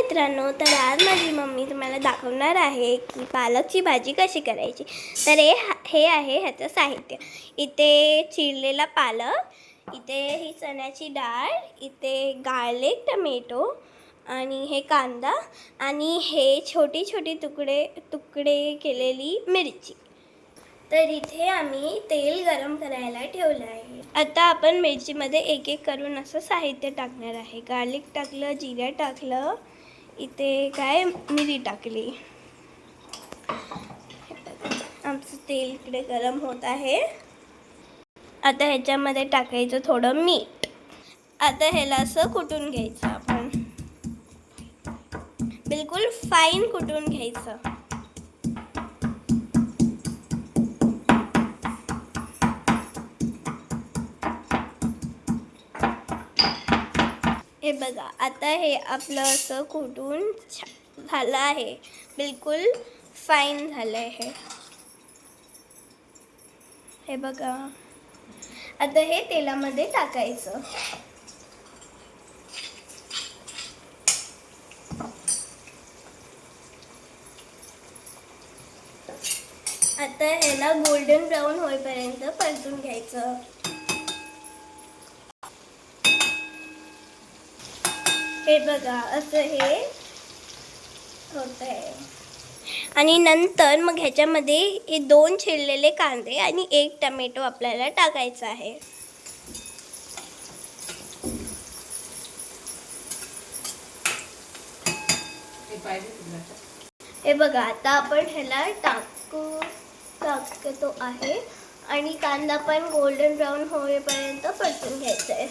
मित्रांनो, तर आज माझी मम्मी तुम्हाला दाखवणार आहे की पालकची भाजी कशी करायची। तर हे आहे ह्याचं साहित्य। इथे चिरलेला पालक, इथे ही चण्याची डाळ, इथे गार्लिक, टोमॅटो आणि हे कांदा आणि हे छोटी छोटी तुकडे केलेली मिरची। तर इथे आम्ही तेल गरम करायला ठेवलं आहे। आता आपण मिरचीमध्ये एक एक करून असं साहित्य टाकणार आहे। गार्लिक टाकलं, जिरा टाकलं, इथे काय मिरी टाकली। आमचं तेल इकडे गरम होत आहे। आता ह्याच्यामध्ये टाकायचं थोडं मीठ। आता ह्याला असं कुटून घ्यायचं, आपण बिलकुल फाईन कुटून घ्यायचं। हे बघा, आता हे आपलं असं कुटून झालं आहे, बिलकुल फाईन झालं आहे। हे बघा, आता हे तेलामध्ये टाकायचं। आता ह्याला गोल्डन ब्राऊन होईपर्यंत परतून घ्यायचं। हे बघा, असं हे होत आहे। आणि नंतर मग ह्याच्यामध्ये हे 2 चिरलेले कांदे आणि 1 टोमॅटो आपल्याला टाकायचा आहे। हे बघा, आता आपण ह्याला टाकतो आहे आणि कांदा पण गोल्डन ब्राऊन होईपर्यंत परतून घ्यायचा आहे।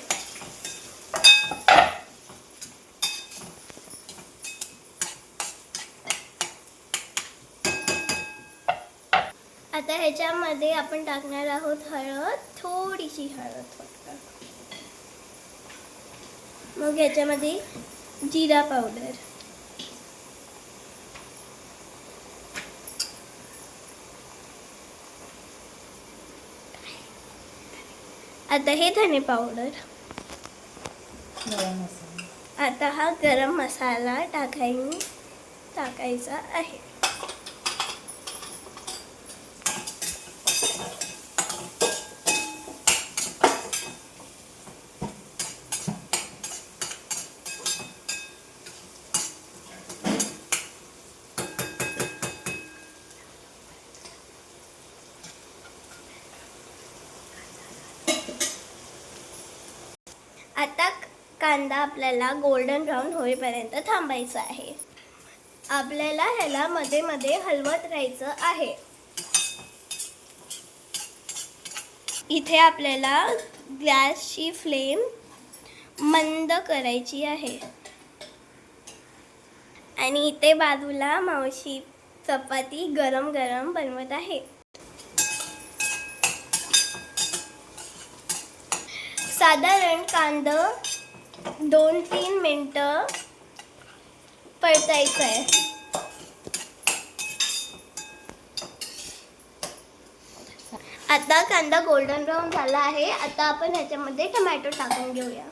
आता ह्याच्यामध्ये आपण टाकणार आहोत हळद, थोडीशी हळद फक्त। मग ह्याच्यामध्ये जिरा पावडर, आता हे धने पावडर, आता हा गरम मसाला टाकायचा आहे। आता कांदा आपल्याला गोल्डन ब्राऊन होईपर्यंत थांबायचा आहे। आपल्याला ह्याला मध्ये मध्ये हलवत राहायचं आहे। इथे आपल्याला गॅसची फ्लेम मंद करायची आहे आणि इथे बाजूला मावशी चपाती गरम गरम बनवत आहे। साधारण कांदा 2-3 मिनिटं परतायचं आहे। आता कांदा गोल्डन ब्राऊन झाला आहे। आता आपण ह्याच्यामध्ये टोमॅटो टाकून घेऊया।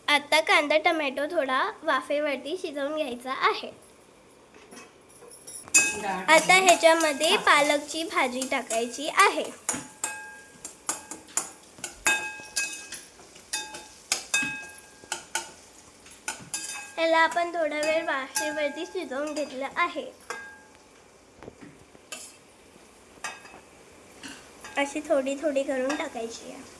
आता कांदा टोमॅटो थोडा वाफेवरती शिजवून घ्यायचा आहे। आता ह्याच्यामध्ये पालकची भाजी टाकायची आहे। ह्याला आपण थोडा वेळ वाफेवरती शिजवून घेतलं आहे। अशी थोडी थोडी करून टाकायची आहे।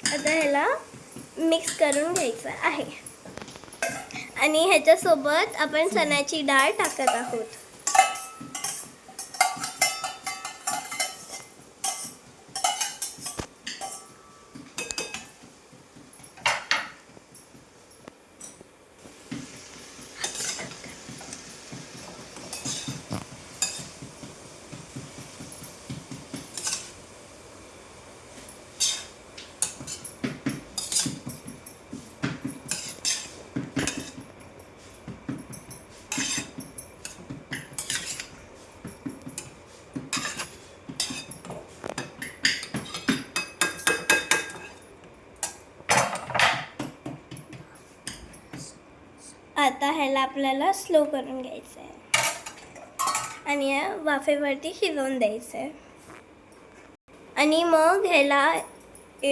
आता ह्याला मिक्स करून घ्यायचं आहे आणि ह्याच्यासोबत आपण चण्याची डाळ टाकत आहोत। ह्याला आपल्याला स्लो करून घ्यायचं आहे आणि या वाफेवरती शिजवून द्यायचं आहे. आणि मग ह्याला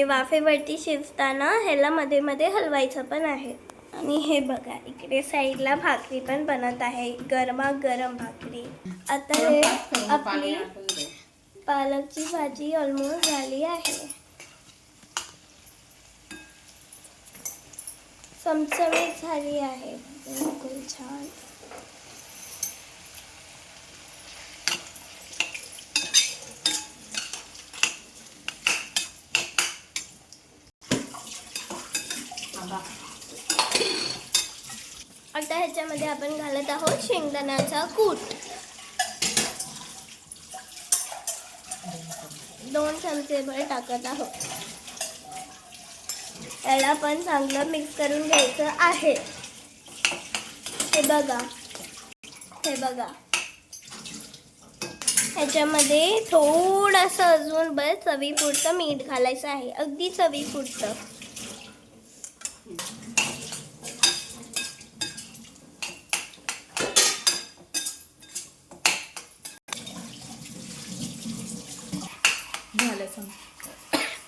वाफेवरती शिजताना ह्याला मध्ये मध्ये हलवायचं पण आहे. आणि हे बघा इकडे साईडला भाकरी पण बनत आहे, गरमागरम भाकरी. आता हे आपली पालकची भाजी ऑलमोस्ट झाली आहे. चमचमीत झाली आहे, बिलकुल छान. आता ह्याच्यामध्ये आपण घालत आहोत शेंगदाण्याचा कूट. 2 चमचेभर टाकत आहोत. याला पण चांगलं मिक्स करून घ्यायचं आहे. हे बघा ह्याच्यामध्ये थोडंसं अजून बस चवीपुरतं मीठ घालायचं आहे, अगदी चवीपुरतं.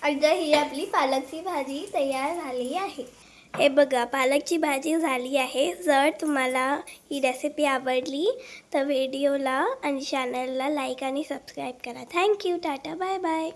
आता ही आपली पालकची भाजी तयार झाली आहे. हे बघा पालकची भाजी झाली आहे. जर तुम्हाला ही रेसिपी आवडली तर व्हिडिओला आणि चॅनलला लाईक आणि सबस्क्राईब करा. थँक्यू. Tata bye bye.